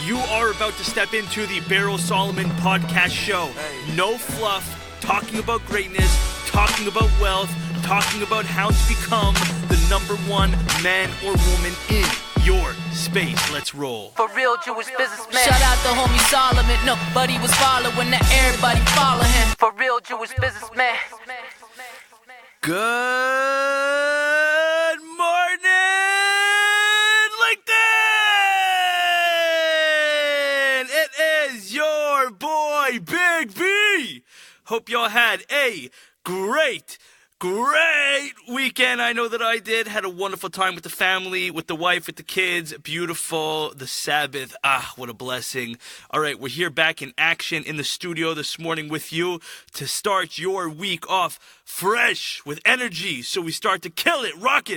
You are about to step into the Beryl Solomon podcast show. No fluff, talking about greatness, talking about wealth, talking about how to become the number one man or woman in your space. Let's roll. For real Jewish businessman. Shout out the homie Solomon. Nobody was following that, everybody follow him. For real Jewish businessman. Good morning, LinkedIn! It is your boy, Big B. Hope y'all had a great weekend. I know that I did. Had a wonderful time with the family, with the wife, with the kids. Beautiful. The Sabbath. What a blessing. All right, we're here back in action in the studio this morning with you to start your week off fresh with energy. So we start to kill it, rock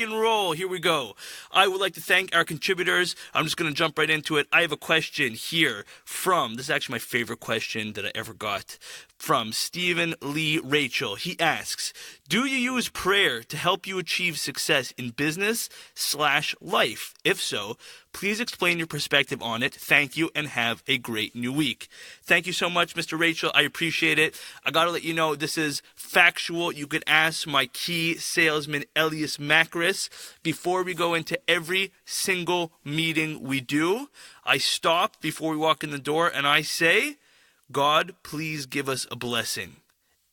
and roll. Here we go. I would like to thank our contributors. I'm just going to jump right into it. I have a question here this is actually my favorite question that I ever got, from Stephen Lee Rachel. He asks, do you use prayer to help you achieve success in business/life? If so, please explain your perspective on it. Thank you, and have a great new week. Thank you so much, Mr. Rachel. I appreciate it. I got to let you know this is factual. You could ask my key salesman, Elias Macris. Before we go into every single meeting we do, I stop before we walk in the door and I say, God, please give us a blessing.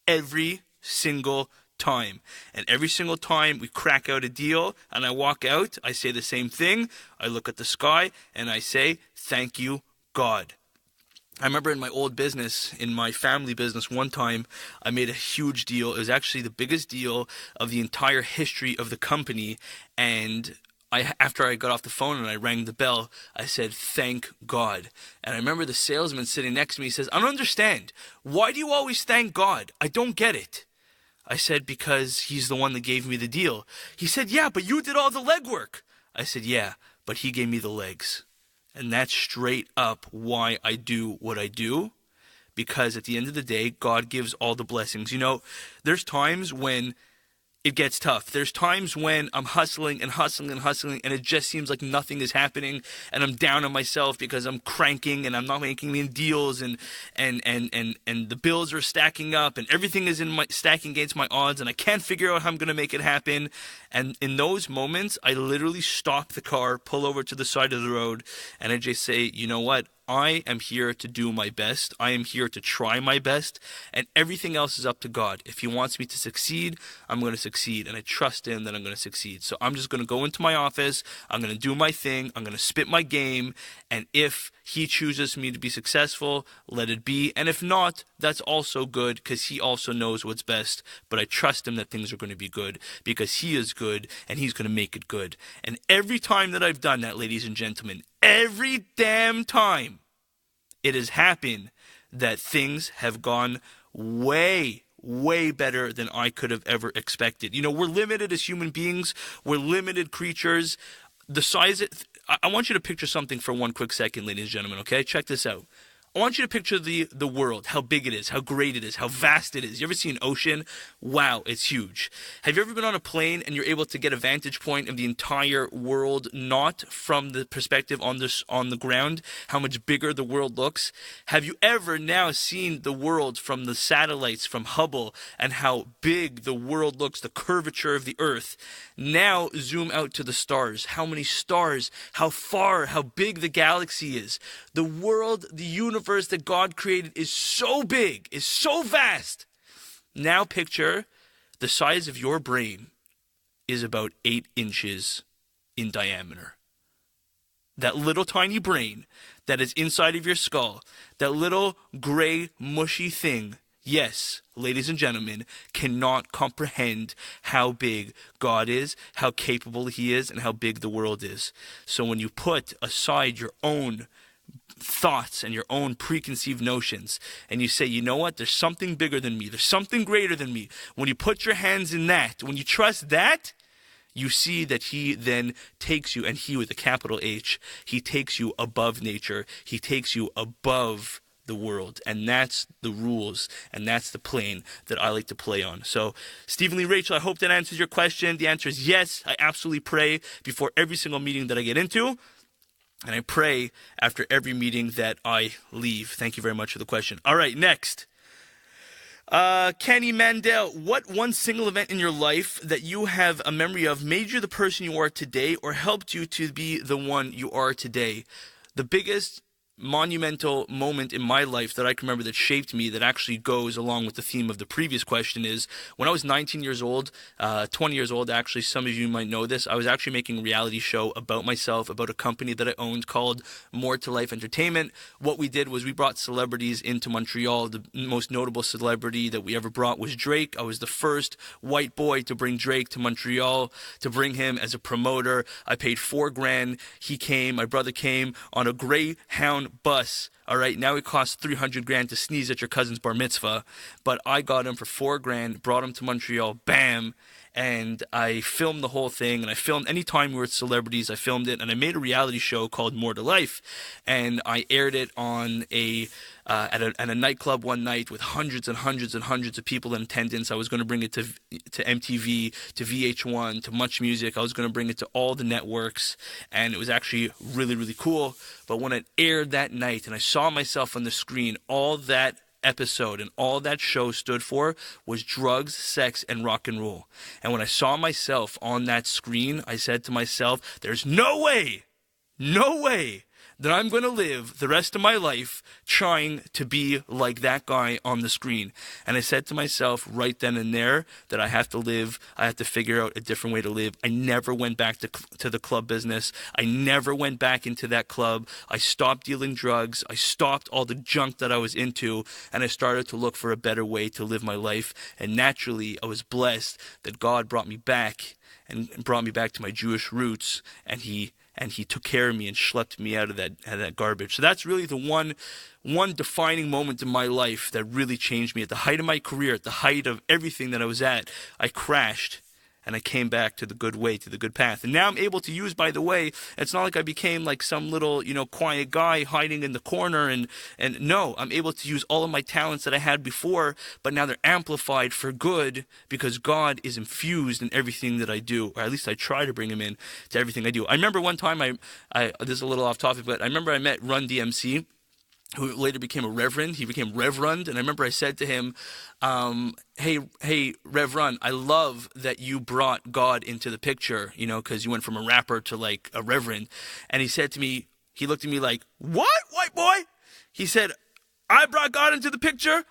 Every single time. And every single time we crack out a deal and I walk out, I say the same thing. I look at the sky and I say, thank you, God. I remember in my old business, in my family business, one time I made a huge deal. It was actually the biggest deal of the entire history of the company. And after I got off the phone and I rang the bell, I said, thank God. And I remember the salesman sitting next to me, he says, I don't understand. Why do you always thank God? I don't get it. I said, because he's the one that gave me the deal. He said, yeah, but you did all the legwork. I said, yeah, but he gave me the legs. And that's straight up why I do what I do. Because at the end of the day, God gives all the blessings. You know, there's times when it gets tough. There's times when I'm hustling, and it just seems like nothing is happening, and I'm down on myself because I'm cranking and I'm not making any deals, and the bills are stacking up, and everything is stacking against my odds, and I can't figure out how I'm going to make it happen. And in those moments, I literally stop the car, pull over to the side of the road, and I just say, you know what? I am here to do my best. I am here to try my best, and everything else is up to God. If he wants me to succeed, I'm going to succeed, and I trust him that I'm going to succeed. So I'm just going to go into my office. I'm going to do my thing. I'm going to spit my game, and if he chooses me to be successful, let it be. And if not, that's also good, because he also knows what's best. But I trust him that things are going to be good, because he is good, and he's going to make it good. And every time that I've done that, ladies and gentlemen, every damn time it has happened that things have gone way better than I could have ever expected. You know, we're limited as human beings. We're limited creatures. I want you to picture something for one quick second, ladies and gentlemen, okay? Check this out. I want you to picture the world, how big it is, how great it is, how vast it is. You ever see an ocean? Wow, it's huge. Have you ever been on a plane and you're able to get a vantage point of the entire world, not from the perspective on the ground, how much bigger the world looks? Have you ever now seen the world from the satellites, from Hubble, and how big the world looks, the curvature of the earth? Now zoom out to the stars. How many stars, how far, how big the galaxy is. The world, the universe that God created is so big, is so vast. Now picture the size of your brain is about 8 inches in diameter. That little tiny brain that is inside of your skull, that little gray mushy thing, yes, ladies and gentlemen, cannot comprehend how big God is, how capable he is, and how big the world is. So when you put aside your own thoughts and your own preconceived notions, and you say, you know what, there's something bigger than me, there's something greater than me. When you put your hands in that, when you trust that, you see that he then takes you, and he with a capital H, he takes you above nature, he takes you above the world. And that's the rules, and that's the plane that I like to play on. So, Stephen Lee Rachel, I hope that answers your question. The answer is yes. I absolutely pray before every single meeting that I get into. And I pray after every meeting that I leave. Thank you very much for the question. All right, next. Kenny Mandel, what one single event in your life that you have a memory of made you the person you are today or helped you to be the one you are today? The biggest monumental moment in my life that I can remember that shaped me, that actually goes along with the theme of the previous question, is when I was 19 years old, 20 years old actually, some of you might know this, I was actually making a reality show about myself, about a company that I owned called More to Life Entertainment. What we did was we brought celebrities into Montreal. The most notable celebrity that we ever brought was Drake. I was the first white boy to bring Drake to Montreal, to bring him as a promoter. I paid $4,000. He came, my brother came on a Greyhound bus. All right, now it costs $300,000 to sneeze at your cousin's bar mitzvah, but I got him for $4,000, brought him to Montreal, bam, and I filmed the whole thing, and I filmed any time we were with celebrities, I filmed it, and I made a reality show called More to Life, and I aired it on at a nightclub one night with hundreds and hundreds and hundreds of people in attendance. I was going to bring it to MTV, to VH1, to Much Music. I was going to bring it to all the networks, and it was actually really, really cool. But when it aired that night and I saw myself on the screen, all that episode and all that show stood for was drugs, sex, and rock and roll. And when I saw myself on that screen, I said to myself, there's no way that I'm going to live the rest of my life trying to be like that guy on the screen. And I said to myself right then and there that I have to figure out a different way to live. I never went back to the club business. I never went back into that club. I stopped dealing drugs. I stopped all the junk that I was into, and I started to look for a better way to live my life. And naturally, I was blessed that God brought me back and brought me back to my Jewish roots, and he took care of me and schlepped me out of that garbage. So that's really the one defining moment in my life that really changed me. At the height of my career, at the height of everything that I was at, I crashed, and I came back to the good way, to the good path. And now I'm able to use, by the way, it's not like I became like some little, quiet guy hiding in the corner. And no, I'm able to use all of my talents that I had before, but now they're amplified for good because God is infused in everything that I do, or at least I try to bring him in to everything I do. I remember one time, this is a little off topic, but I remember I met Run DMC, who later became a reverend. He became Reverend, and I remember I said to him, hey, Reverend, I love that you brought God into the picture, because you went from a rapper to like a reverend. And he said to me, he looked at me like, what, white boy? He said, I brought God into the picture.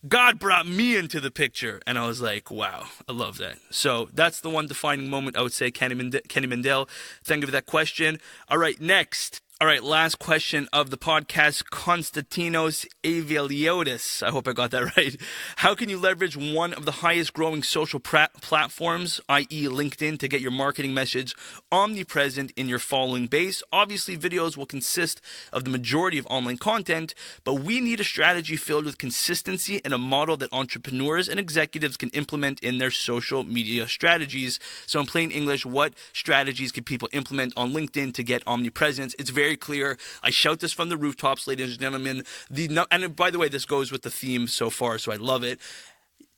God brought me into the picture. And I was like, wow, I love that. So that's the one defining moment, I would say, Kenny Mandel. Thank you for that question. All right, next. All right, last question of the podcast, Konstantinos Aveliotis. I hope I got that right. How can you leverage one of the highest growing social platforms, i.e. LinkedIn, to get your marketing message omnipresent in your following base? Obviously, videos will consist of the majority of online content, but we need a strategy filled with consistency and a model that entrepreneurs and executives can implement in their social media strategies. So in plain English, what strategies can people implement on LinkedIn to get omnipresence? It's very clear. I shout this from the rooftops, ladies and gentlemen. And by the way, this goes with the theme so far, so I love it.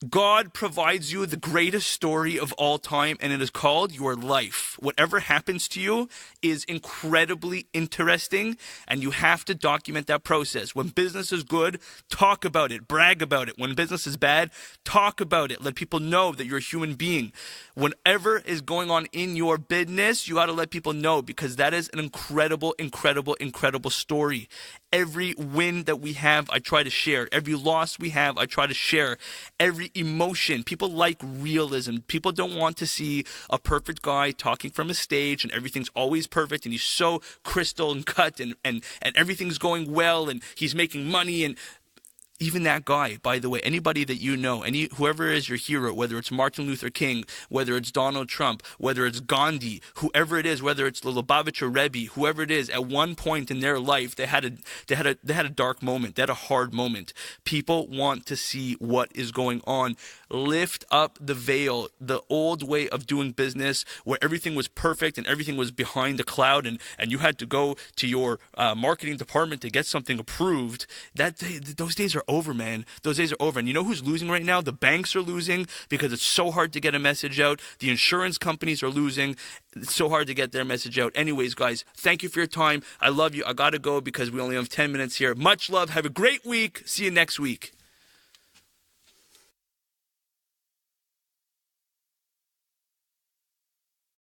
God provides you the greatest story of all time, and it is called your life. Whatever happens to you is incredibly interesting, and you have to document that process. When business is good, talk about it, brag about it. When business is bad, talk about it. Let people know that you're a human being. Whatever is going on in your business, you got to let people know, because that is an incredible, incredible, incredible story. Every win that we have, I try to share. Every loss we have, I try to share. Every emotion. People like realism. People don't want to see a perfect guy talking from a stage and everything's always perfect and he's so crystal and cut and everything's going well and he's making money. And even that guy, by the way, anybody that you know, whoever is your hero, whether it's Martin Luther King, whether it's Donald Trump, whether it's Gandhi, whoever it is, whether it's the Lubavitcher Rebbe, whoever it is, at one point in their life, they had a dark moment, they had a hard moment. People want to see what is going on. Lift up the veil. The old way of doing business, where everything was perfect and everything was behind the cloud, and you had to go to your marketing department to get something approved. Those days are over, man. Those days are over. And you know who's losing right now? The banks are losing because it's so hard to get a message out. The insurance companies are losing. It's so hard to get their message out. Anyways, guys, thank you for your time. I love you. I got to go because we only have 10 minutes here. Much love. Have a great week. See you next week.